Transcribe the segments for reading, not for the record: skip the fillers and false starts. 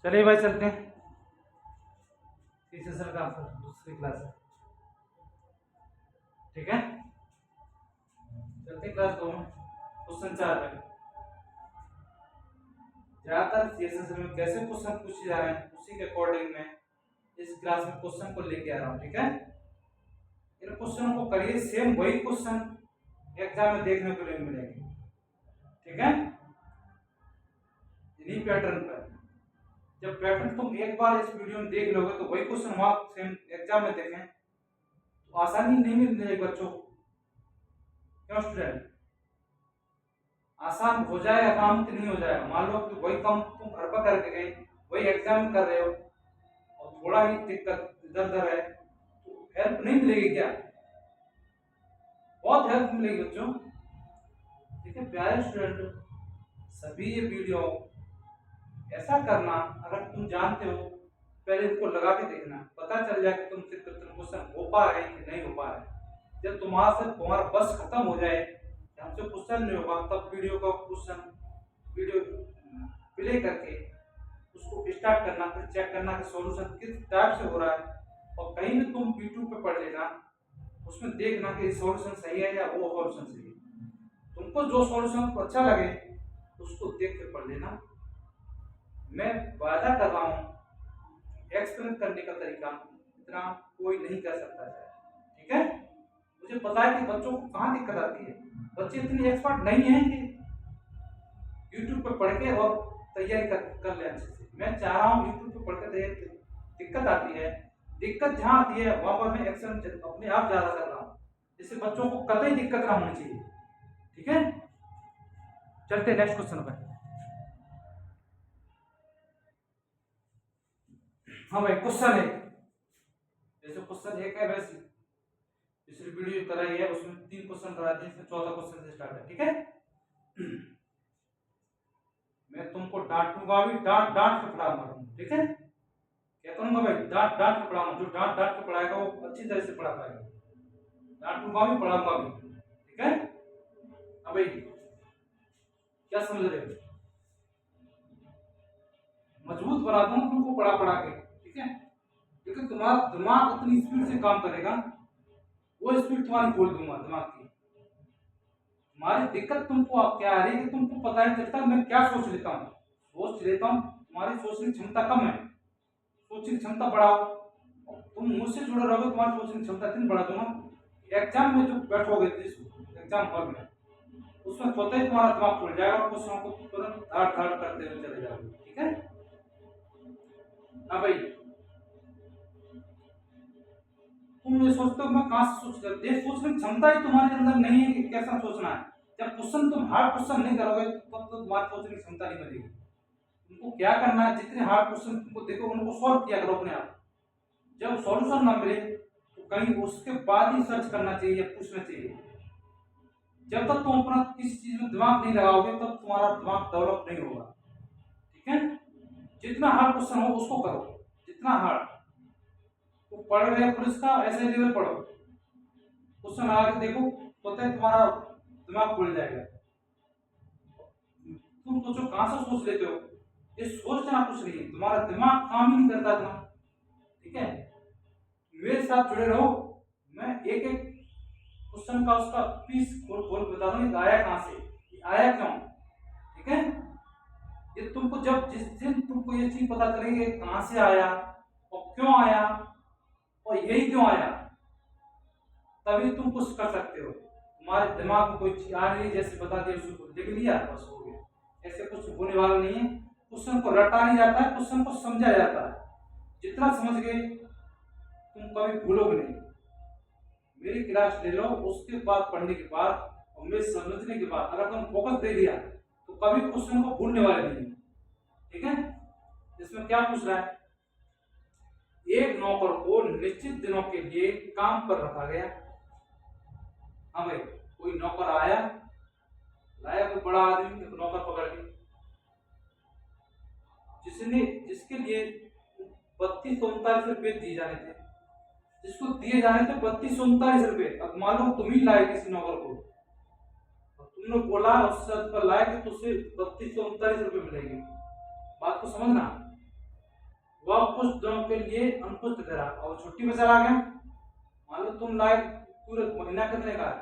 चलिए भाई चलते हैं तीसरे सर का दूसरी क्लास है। ठीक है, चलते हैं क्लास 2 में। क्वेश्चन 4 में ज्यादातर सीएसएस में कैसे क्वेश्चन पूछे जा रहे हैं उसी के अकॉर्डिंग मैं इस क्लास में क्वेश्चन को लेके आ रहा हूँ। ठीक है, इन क्वेश्चनों को करिए, सेम वही क्वेश्चन एग्जाम में देखने को नहीं मिलेंगे। ठीक है, इन्हीं पैटर्न पर जब पैटर्न तुम एक बार इस वीडियो में देख लोगे तो वही क्वेश्चन वहां सेम एग्जाम में देखें तो आसानी नहीं मिल जाएगी बच्चों। क्यों स्टूडेंट, आसान हो जाएगा काम कि नहीं हो जाएगा? मान लो कि वही काम तुम घर पर करके गए, वही एग्जाम में कर रहे हो और थोड़ा ही दिक्कत इधर उधर है तो हेल्प नहीं मिलेगी क्या? बहुत हेल्प मिलेगी बच्चों। ठीक है प्यारे स्टूडेंट, सभी ये वीडियो ऐसा करना, अगर तुम जानते हो पहले इनको लगा के देखना, पता चल जाए कि तुमसे क्वेश्चन हो पा रहे हैं कि नहीं हो पा रहे। जब तुम्हारा बस खत्म हो जाए कि हमसे क्वेश्चन नहीं होगा, तब वीडियो का क्वेश्चन वीडियो प्ले करके उसको स्टार्ट करना, फिर चेक करना कि सॉल्यूशन किस टाइप से हो रहा है। और कहीं भी तुम यूट्यूब पे पढ़ लेना, उसमें देखना कि सॉल्यूशन सही है या वो सॉल्यूशन सही है। तुमको जो सॉल्यूशन अच्छा लगे उसको देख के पढ़ लेना। मैं वादा कर रहा हूँ एक्सप्लेन करने का तरीका इतना कोई नहीं कर सकता है। ठीक है, मुझे पता है कि बच्चों को कहाँ दिक्कत आती है, बच्चे इतने एक्सपर्ट नहीं हैं कि यूट्यूब पर पढ़ के और तैयारी कर ले अच्छे से। मैं चाह रहा हूँ यूट्यूब पर पढ़ के दिक्कत आती है, दिक्कत जहाँ आती है वहां पर मैं एक्शन अपने आप ज्यादा कर रहा हूँ, जिससे बच्चों को कतई दिक्कत ना होनी चाहिए। ठीक है, चलते नेक्स्ट क्वेश्चन पर। हाँ भाई, क्वेश्चन है जैसे क्वेश्चन 1 है वैसे पिछली वीडियो कराई है उसमें 3 क्वेश्चन कराते हैं, इसमें 14 क्वेश्चन से स्टार्ट है। ठीक है, मैं तुमको डांटूंगा भी, डांट डांट के पढ़ाऊंगा। ठीक है, क्या करूंगा भाई? डांट डांट के पढ़ाऊंगा। जो डांट डांट के पढ़ाएगा वो अच्छी तरह से पढ़ा पाएगा। डांटूंगा भी पढ़ाऊंगा भी। ठीक है, अब भाई क्या समझ रहे हो? मजबूत बना दूंगा तुमको पढ़ा पढ़ा के। ठीक है, क्योंकि तुम्हारा दिमाग उतनी स्पीड से काम करेगा, वो स्पीड तुम्हारी खोल दूंगा दिमाग की। तुम्हारी दिक्कत तुमको अब क्या आ रही है कि तुमको पता नहीं चलता मैं क्या सोच लेता हूँ। तुम्हारी सोचने की क्षमता कम है, सोचने की क्षमता बढ़ाओ। तुम मुझसे जुड़े रहोगे, तुम्हारी सोचने की क्षमता इतनी बढ़ा दूंगा एग्जाम में जो बैठोगे एग्जाम हॉल में, उसमें स्वतः ही तुम्हारा दिमाग खुल जाएगा और क्वेश्चनों को तुरंत धाड़ धाड़ करते हुए चले जाओगे। ठीक है, हाँ भाई, तुम ये सोचते हो मैं कहां से सोच रहा हूं, सोचने की क्षमता ही तुम्हारे अंदर नहीं है कि कैसा सोचना है। जब क्वेश्चन तुम हार्ड क्वेश्चन नहीं करोगे तब तो तुम्हारी सोचने की क्षमता नहीं बनेगी। तुमको क्या करना है, जितने हार्ड क्वेश्चन तुमको देखो उनको सॉल्व किया करो अपने आप। जब सॉल्यूशन ना मिले तो कहीं उसके बाद ही सर्च करना चाहिए या पूछना चाहिए। जब तक तुम अपना किसी चीज में दिमाग नहीं लगाओगे तब तुम्हारा दिमाग डेवलप नहीं होगा। ठीक है, जितना हार्ड क्वेश्चन हो उसको करो, जितना हार्ड। तो पढ़ रहे हो पुलिस का ऐसे लेवल पढ़ो, क्वेश्चन आगे देखो तो तुम्हारा दिमाग खुल जाएगा। तुम सोचो कहां से सोच लेते हो, ये सोचना कुछ नहीं है, तुम्हारा दिमाग काम ही नहीं करता था। ठीक है, मेरे साथ जुड़े रहो, मैं एक एक क्वेश्चन का उसका पीस खोल खोल बता दूंगा आया कहां से, ये आया क्यों। ठीक है, ये तुमको जब जिस दिन तुमको ये चीज पता चलेगी कहां से आया और क्यों आया और यही क्यों आया, तभी तुम कुछ कर सकते हो। तुम्हारे दिमाग में कोई चीज आ रही है जैसे बता दिया उसको लिख लिया बस हो गया, ऐसे कुछ होने वाला नहीं है। क्वेश्चन को रटा नहीं जाता है, क्वेश्चन को समझा जाता है। जितना समझ गए तुम कभी भूलोगे नहीं। मेरी क्लास ले लो, उसके बाद पढ़ने के बाद और मेरे समझने के बाद अगर तुम फोकस दे दिया तो कभी क्वेश्चन को भूलने वाले नहीं। ठीक है, इसमें क्या पूछ रहा है, एक नौकर को निश्चित दिनों के लिए काम पर रखा गया। हाँ भाई, कोई नौकर आया, लाया कोई बड़ा आदमी नौकर पकड़ के, जिसके लिए 3239 रुपये दिए जाने थे, जिसको दिए जाने थे 3239 रुपये। अब मालूम तुम ही लाए किसी नौकर को, तुमने बोला उससे पर लाए कि तुझसे 3239 रुपये मिलेंगे। बात को समझना, वह कुछ दिनों के लिए अनुपस्थित रहा और छुट्टी पे चला गया। मान लो तुम लाए पूरे महीना कितने का है?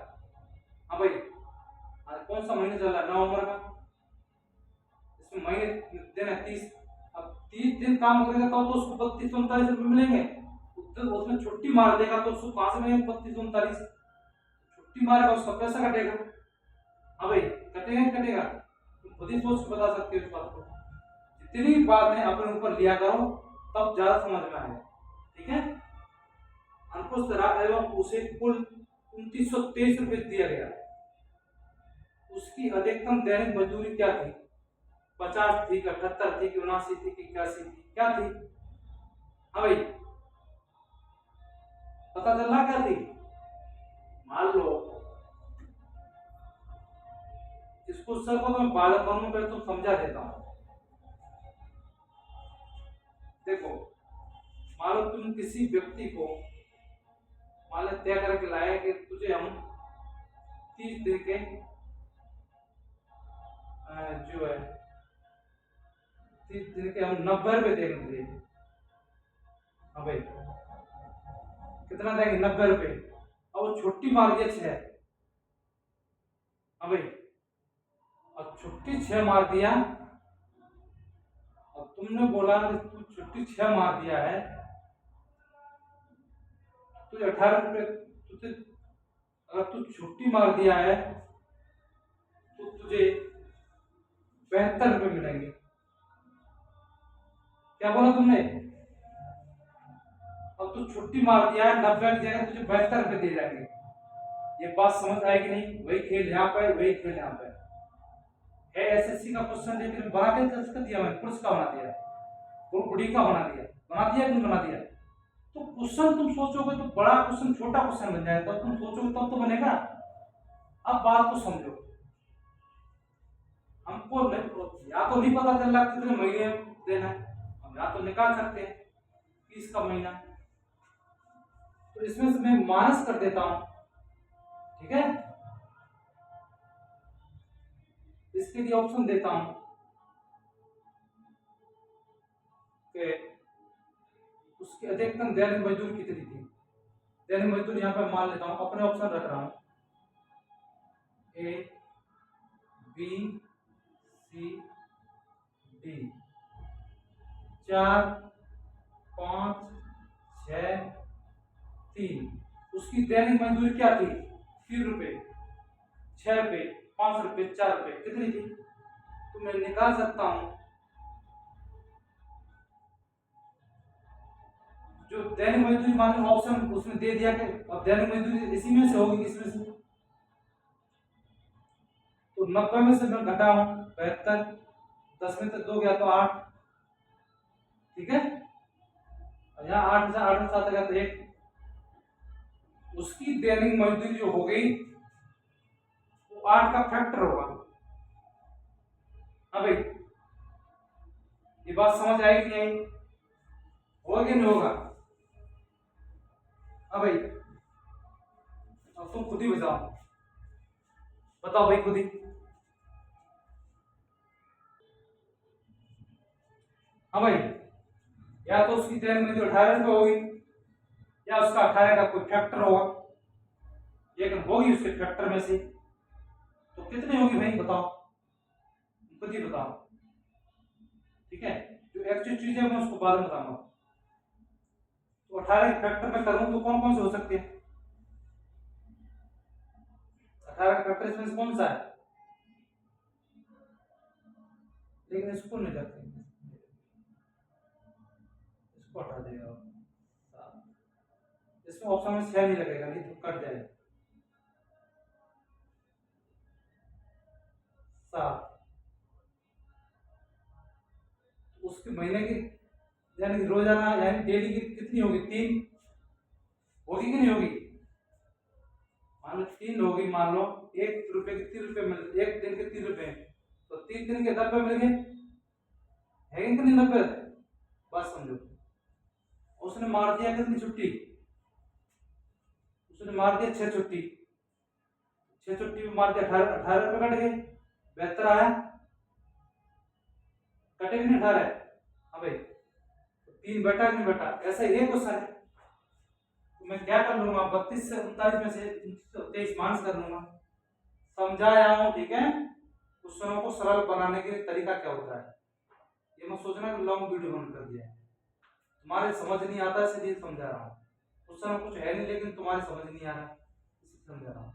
हाँ भाई, आज कौन सा महीना चल रहा है? नवंबर का। इसमें महीने दिन है 30। अब 30 दिन काम करेगा तो उसको 32-39 रुपये मिलेंगे। उसमें छुट्टी मार देगा तो उसको कहाँ से मिलेंगे 32-39? छुट्टी मारेगा उसका पैसा कटेगा। हाँ भाई, कटेगा नहीं कटेगा? तुम खुद ही सोच के बता सकते हो इस बात को। जितनी बातें अपने ऊपर लिया करो तब ज्यादा समझ में आएगा। ठीक है। अंकुश रहा एवं उसे कुल 2923 रुपये दिया गया। उसकी अधिकतम दैनिक मजदूरी क्या थी? 50 थी, 78 थी, 79 थी, 81 थी, क्या थी? हाँ भाई, पता चल रहा क्या थी? मान लो इस क्वेश्चन को मैं बालक बनूं पहले तो समझा देता हूँ। देखो, मान लो तुम किसी व्यक्ति को मान लो तय करके लाए कि तुझे हम 30 दिन के जो है 30 दिन के हम 90 रुपये देंगे। हाँ भाई, कितना देंगे? 90 रुपये। और वो छुट्टी मार दिया 6। हाँ भाई, और छुट्टी 6 मार दिया और तुमने बोला कि तू छुट्टी 6 मार दिया है, तुझे 18 रुपये, तुझे अगर तू छुट्टी मार दिया है तो तुझे 72 रुपये मिलेंगे। क्या बोला तुमने? और तू छुट्टी मार दिया है 90 की जगह तुझे 72 रुपये दिए जाएंगे। ये बात समझ आएगी नहीं? वही खेल यहाँ पे, वही खेल यहाँ पे है। एसएससी का क्वेश्चन लेकिन बना के किसका दिया? मैंने पुरुष का बना दिया, बुढ़ी का बना दिया। बना दिया कि नहीं बना दिया? तो क्वेश्चन तुम सोचोगे तो बड़ा क्वेश्चन छोटा क्वेश्चन बन जाएगा, तब तुम सोचोगे तब तो बनेगा। अब बात को समझो। हमको या तो नहीं पता चल रहा कितने महीने देना है, हम या तो निकाल सकते हैं 30 का महीना। तो इसमें से मैं माइनस कर देता हूं। ठीक है, इसके लिए ऑप्शन देता हूं कि उसकी अधिकतम दैनिक मजदूरी कितनी थी। दैनिक मजदूरी यहाँ पर मान लेता हूं, अपने ऑप्शन रख रहा हूं ए, बी, सी, डी। 4, 5, 6, 3। उसकी दैनिक मजदूरी क्या थी? 3 रुपये, 6 रुपये, 5 रुपये, 4 रुपये, कितनी थी? तो मैं निकाल सकता हूं जो दैनिक मजदूरी मान लो ऑप्शन उसमें दे दिया कि अब दैनिक मजदूरी इसी में से होगी, इसमें से तो 90 में से मैं घटाऊं 72, 10 में से 2 गया तो 8। ठीक है, और यहाँ 8 से 8 में 7 गया तो 1। उसकी दैनिक मजदूरी जो हो गई वो 8 का फैक्टर होगा। हाँ भाई, ये बात समझ आई कि नहीं? होगा कि नहीं होगा? हाँ भाई, अब तुम खुद ही बताओ, बताओ भाई खुद ही। हाँ भाई, या तो उसकी दैनिक मजदूरी 18 रुपये होगी या उसका 18 का कोई फैक्टर होगा, लेकिन होगी उसके फैक्टर में से। तो कितनी होगी भाई बताओ, खुद ही बताओ। ठीक है, जो एक्चुअल चीज है मैं उसको बाद में बताऊंगा। तो 18 के फैक्टर में करूं तो कौन कौन से हो सकते हैं? 18 का फैक्टर इसमें से कौन सा है? लेकिन इसको नहीं करते, इसको हटा देगा। इसमें ऑप्शन में 6 नहीं लगेगा, नहीं तो कट जाएगा। 7। उसके महीने की यानी रोजाना यानी डेली की कितनी होगी? 3 होगी कि नहीं होगी? मान लो 3 होगी। मान लो 1 रुपए के 3 रुपए मिल, 1 दिन के 3 रुपए, तो 3 दिन के 90 मिल गए, है कि नहीं 90? बात समझो। उसने मार दिया कितनी छुट्टी? उसने मार दिया 6 छुट्टी। 6 छुट्टी में मार दिया 18, 18 रुपए कट गए, 72 आया, कटे कि नहीं 18? हाँ भाई, 3 बेटा नहीं बेटा, ऐसा ये क्वेश्चन है तो मैं क्या कर लूंगा, 32 से 39 में से 23 माइनस कर लूंगा। समझाया हूँ, ठीक है। क्वेश्चनों को सरल बनाने के तरीका क्या होता है, ये मत सोचना कि लॉन्ग वीडियो बंद कर दिया है। तुम्हारे समझ नहीं आता इसलिए समझा रहा हूँ। क्वेश्चन कुछ है नहीं लेकिन तुम्हारे समझ नहीं आ रहा इसलिए समझा रहा हूँ।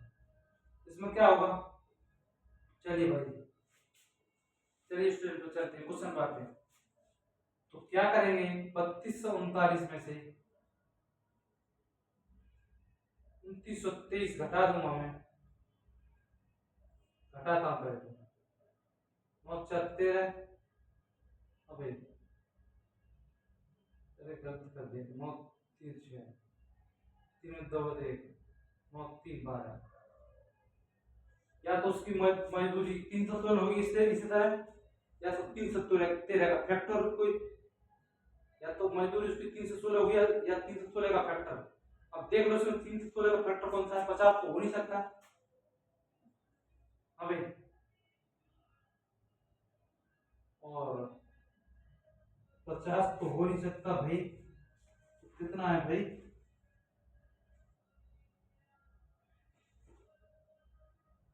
इसमें क्या होगा, चलिए भाई, चलिए स्टूडेंट चलते हैं क्वेश्चन बात पे। तो क्या करेंगे, 32 से 39 में से 2923 घटा दूंगा मैं, घटाता हूं पहले तो 9 अबे अरे गलत कर दिया, 9 3 6 3 2 1 9 3 12, या तो उसकी मजदूरी 316 होगी इसलिए इसी तरह, या तो 313 का फैक्टर कोई, या तो मजदूरी उसकी 316 होगी या 316 का फैक्टर। अब देख लो इसमें 316 का फैक्टर कौन सा है, 50 तो हो नहीं सकता। हाँ भाई, और 50 तो हो नहीं सकता भाई, तो कितना है भाई,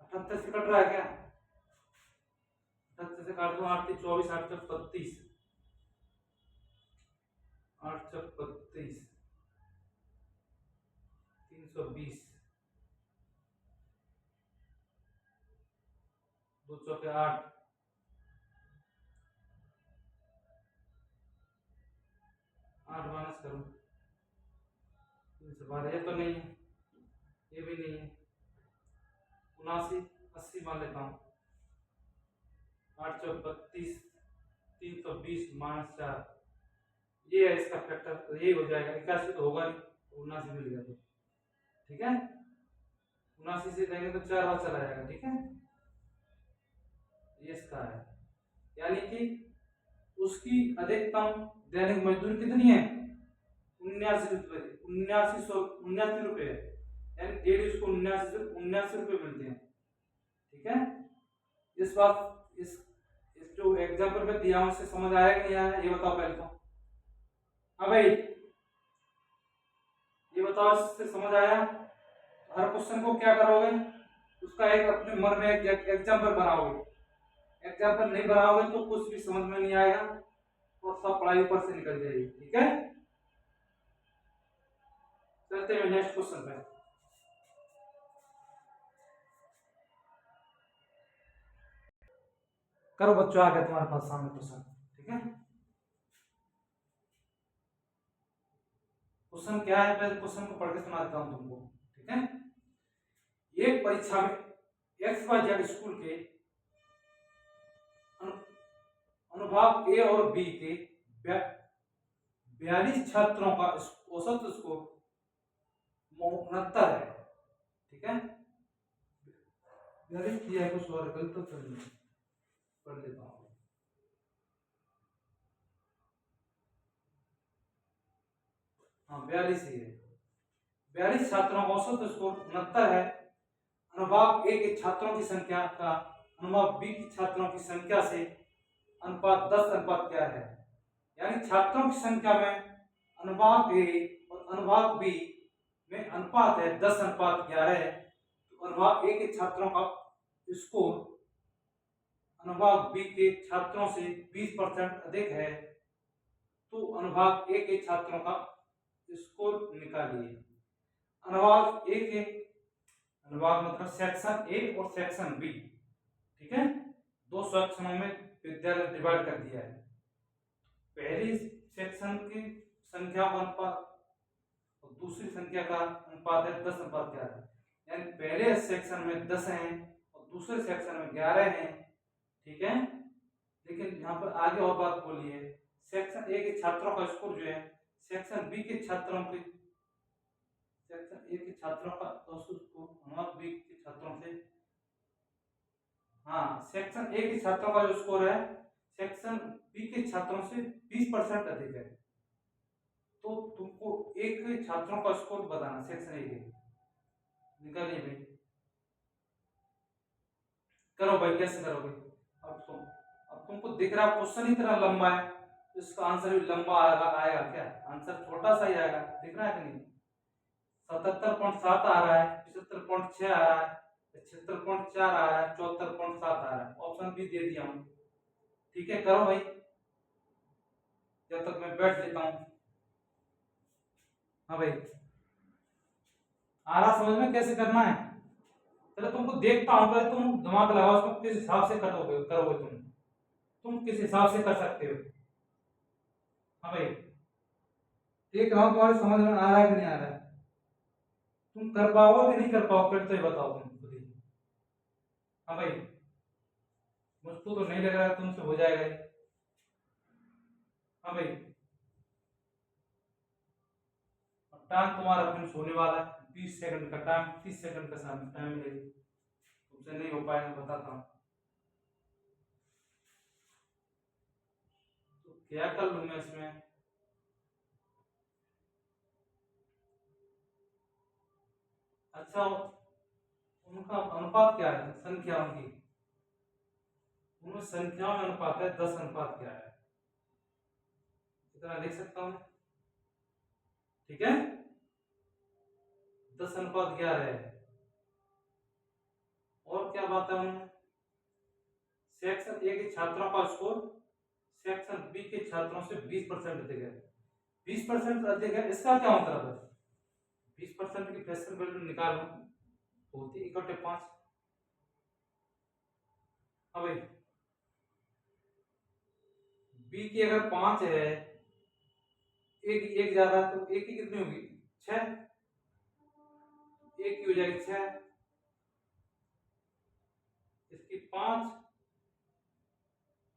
78 से कट रहा है क्या, 78 से काट दो, 8 3 24 8 4 32 8 4 32 320 2 चौके 8 8 माइनस करो 3 से 12, ये तो नहीं है, ये भी नहीं है, 79 80 मान लेता हूँ, 8 4 32 320 माइनस 4, ये है इसका फैक्टर, तो यही हो जाएगा। 81 तो होगा नहीं, 79 मिल गया तो ठीक है, 79 से देंगे तो 4 बार चला जाएगा, ठीक है, ये इसका है। यानी कि उसकी अधिकतम दैनिक मजदूरी कितनी है, 79 रुपये, 79 रुपये, यानी डेली उसको 79 रुपये मिलते हैं, ठीक है। इस बात इस जो एग्जाम्पल में दिया हूं उससे समझ आया कि नहीं आया, ये बताओ पहले तो। हाँ भाई, ये बताओ इससे समझ आया। हर क्वेश्चन को क्या करोगे, उसका एक अपने मन में एक एग्जाम्पल बनाओगे, एग्जाम्पल नहीं बनाओगे तो कुछ भी समझ में नहीं आएगा और सब पढ़ाई ऊपर से निकल जाएगी, ठीक है। चलते हैं नेक्स्ट क्वेश्चन पे। करो बच्चों, आ गया तुम्हारे पास सामने क्वेश्चन, ठीक है। क्वेश्चन क्या है, पहले क्वेश्चन को पढ़ के सुना देता हूं तुमको, ठीक है। एक परीक्षा में XYZ स्कूल के अनुभाग ए और बी के 42 छात्रों का औसत स्कोर 69 है, ठीक है। 42 किया है, कुछ और गलत तो पढ़ लेता हूँ। हाँ 42 ही है, 42 छात्रों का औसत स्कोर 69 है। अनुभाग ए के छात्रों की संख्या का अनुभाग बी की छात्रों की संख्या से अनुपात 10 अनुपात क्या है, यानी छात्रों की संख्या में अनुभाग ए और अनुभाग बी में अनुपात है 10 अनुपात 11 है। तो अनुभाग ए के छात्रों का स्कोर अनुभाग बी के छात्रों से 20% अधिक है, तो अनुभाग ए के छात्रों का स्कोर निकालिए। अनुभाग ए के, अनुभाग मतलब सेक्शन ए और सेक्शन बी, ठीक है, दो सेक्शनों में विद्यालय डिवाइड कर दिया है। पहली सेक्शन की संख्या का अनुपात और दूसरी संख्या का अनुपात है 10 अनुपात 11, यानी पहले सेक्शन में 10 हैं और दूसरे सेक्शन में 11 हैं, ठीक है। लेकिन यहाँ पर आगे और बात बोली है, सेक्शन ए के छात्रों का स्कोर जो है सेक्शन बी के छात्रों के, सेक्शन ए के छात्रों का औसत स्कोर अनुभाग बी के छात्रों से, हाँ सेक्शन ए के छात्रों का जो स्कोर है सेक्शन बी के छात्रों से 20% अधिक है। तो तुमको एक छात्रों का स्कोर बताना सेक्शन ए के, निकालिए भाई, करो भाई, कैसे करोगे। अब तुमको दिख रहा क्वेश्चन इतना लंबा है, इसका आंसर भी लंबा आएगा क्या? आंसर छोटा सा ही आएगा, दिख रहा है कि नहीं? 77.7 आ रहा है, 75.6 आ रहा है, 76.4 आ रहा है, 74.7 आ रहा है। ऑप्शन भी दे दिया हूँ। ठीक है, करो भाई, जब तक मैं बैठ लेता हूँ। हाँ भाई, आ रहा समझ में कैसे करना है? चलो तुमको देखता हूँ, पहले तुम दिमाग लगाओ उसको, किस हिसाब से करोगे करोगे तुम किस हिसाब से कर सकते हो। हाँ भाई, देख रहा हूँ तुम्हारे समझ में आ रहा है कि नहीं आ रहा है। तुम कर पाओगे कि नहीं कर पाओगे, फिर तो ये बताओ तुम खुद ही। हाँ भाई, मुझको तो नहीं लग रहा है तुमसे हो जाएगा ये। हाँ भाई, टाइम तुम्हारा फिनिश होने वाला है, 20 सेकंड का टाइम, 30 सेकंड का टाइम मिलेगा। तुमसे नहीं हो पाएगा, बताता हूँ। तो क्या कर लूँ मैं इसमें? अच्छा, उनका अनुपात क्या है, संख्या उनकी, उनमें संख्याओं में अनुपात है 10 अनुपात क्या है, इतना लिख सकता हूँ। ठीक है, 10:11 है। और क्या बात है उनमें? सेक्शन ए के छात्रों का स्कोर सेक्शन बी के छात्रों से 20% अधिक है। 20% अधिक है, इसका क्या मतलब है? 20% की फ्रैक्शन वैल्यू निकालो, होती इकट्ठे 5। हाँ भाई, बी की अगर 5 है, एक एक ज्यादा, तो एक की कितनी होगी? 6। एक की हो जाएगी 6, इसकी 5,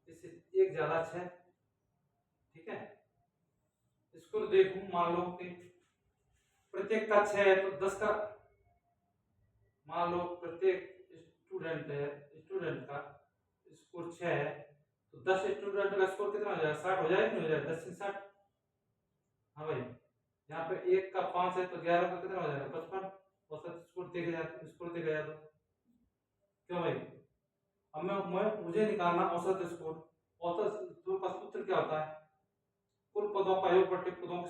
इससे एक ज्यादा 6। ठीक है, इसको देखूं, मान लो कि प्रत्येक का 6 है, तो 10 का, मान लो प्रत्येक स्टूडेंट का स्कोर 6 है, तो 10 स्टूडेंट का स्कोर कितना हो जाएगा? 60 हो जाएगा कि नहीं हो जाएगा? 10 से 60। हाँ भाई, यहाँ पे एक का 5 है, तो 11 का कितना हो जाएगा? 55। औसत स्कोर देखा जाए, स्कोर देखा जाए तो, क्यों भाई? अब मैं मुझे निकालना औसत स्कोर। औसत स्कोर का सूत्र क्या होता है? कुल पदों का योग बटे पदों की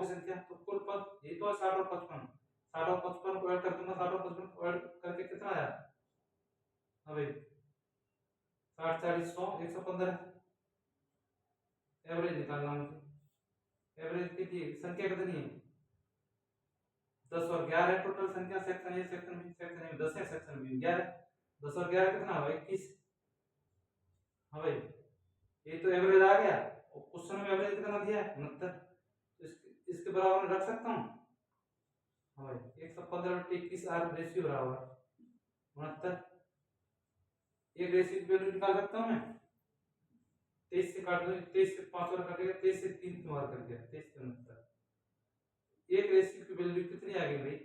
संख्या। तो कुल पद यही तो है 60 और 55। 60 और 55 को ऐड कर दूंगा, 60 और 55 को ऐड करके कितना आया? हाँ भाई, 60 40 100 115। एवरेज निकालना मुझे। एवरेज कितनी संख्या कितनी है? 10 और 11 टोटल संख्या। Section A, section B, section A 10 है, सेक्शन बी 11। 10 और 11 कितना हुआ? 21। हाँ भाई, ये तो एवरेज आ गया। और क्वेश्चन में एवरेज कितना दिया है? 69। तो इसके बराबर में रख सकता हूँ। हाँ भाई, 115/21 आर रेशियो बराबर 69। एक रेशियो की वैल्यू निकाल सकता हूँ मैं। 23 से काट दो, 23 से 5 और कटेगा, 23 से 3 और कट गया, 23 से 69। एक रेशियो की वैल्यू कितनी आ गई भाई?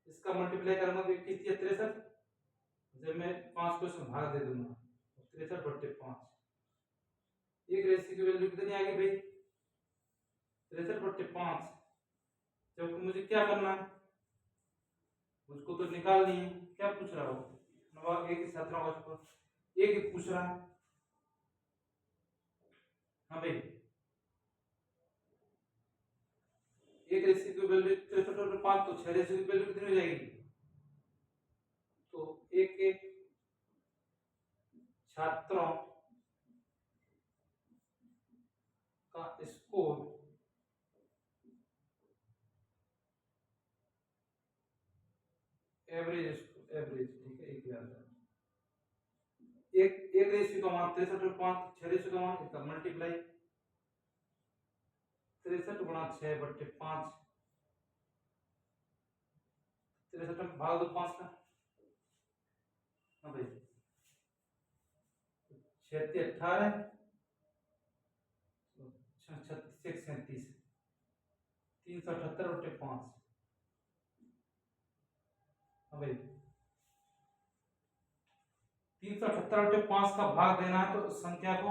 इसका मल्टीप्लाई करूंगा तो 21 या 63। जब मैं 5 को इसमें भाग दे दूंगा, 63/5। एक रेशियो की वैल्यू कितनी आ गई भाई? 63/5। जबकि मुझे क्या करना है? मुझको तो निकालनी है। क्या पूछ रहा हो? नवाब एक ही छात्रों का स्कोर एक ही पूछ रहा है। हाँ भाई, एक रेशियो की वैल्यू 63/5, तो 6 रेशियो की वैल्यू कितनी हो जाएगी? तो एक एक छात्रों का स्कोर एवरेज ठीक है, एक याद है। एक रेशियो का मान 63/5, 6 रेशियो का मान, इसका मल्टीप्लाई 63 × 6/5। 63 में भाग दो 5 का। हाँ भाई, 36 18, 36 37, 378/5। हाँ भाई, 378/5 का भाग देना है, तो संख्या को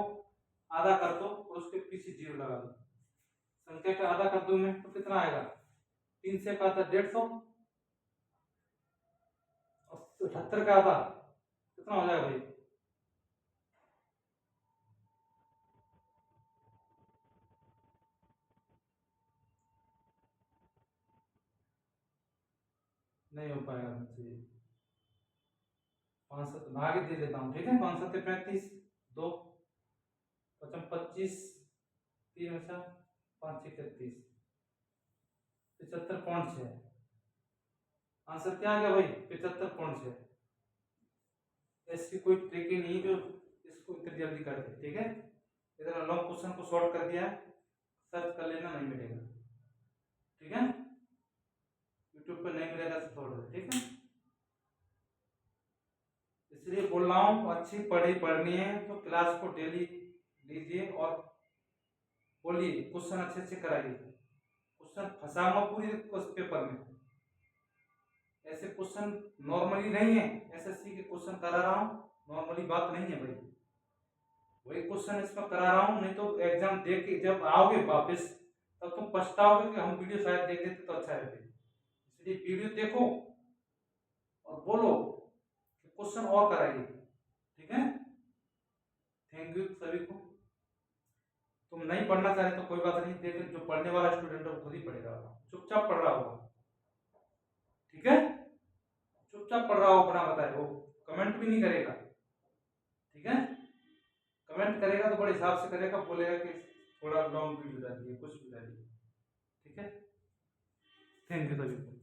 आधा कर दो और उसके पीछे जीरो लगा दो। संख्या का आधा कर दूं मैं तो कितना आएगा? 3 से का था 150, और 78 का आधा कितना हो जाएगा भाई? नहीं हो पाएगा मुझसे। 5 7 भागे दे देता हूँ, ठीक है। 5 7 35, 2 5 25, 3 बचा, 5 6 31, 75.6। आंसर क्या आ गया भाई? 75.6। ऐसी कोई ट्रिक ही नहीं जो इसको इतनी जल्दी कर दे, ठीक है। इतना लॉन्ग क्वेश्चन को शॉर्ट कर दिया, सर्च कर लेना, नहीं मिलेगा, ठीक है। यूट्यूब पे नहीं मिलेगा तो छोड़ दो, ठीक है। इसलिए बोल रहा हूँ अच्छी पढ़नी है तो क्लास को डेली लीजिए और बोलिए, क्वेश्चन अच्छे से कराइए, क्वेश्चन फंसाऊंगा पूरी पेपर में। ऐसे क्वेश्चन नॉर्मली नहीं है, एसएससी के क्वेश्चन करा रहा हूँ, नॉर्मली बात नहीं है भाई। वही क्वेश्चन इसमें करा रहा हूँ, नहीं तो एग्जाम दे के जब आओगे वापस तब तुम पछताओगे कि हम वीडियो शायद देख लेते तो अच्छा रहते। इसलिए वीडियो देखो और बोलो कि क्वेश्चन और कराइए, ठीक है। थैंक यू सभी को। तुम नहीं पढ़ना चाह रहे तो कोई बात नहीं, देख जो पढ़ने वाला स्टूडेंट है वो खुद ही पढ़ेगा, चुपचाप पढ़ रहा होगा, ठीक है। चुपचाप पढ़ रहा हो अपना बताए, वो कमेंट भी नहीं करेगा, ठीक है। कमेंट करेगा तो बड़े हिसाब से करेगा, बोलेगा कि थोड़ा लॉन्ग वीडियो डालिए, कुछ भी डालिए, ठीक है। थैंक यू सभी को।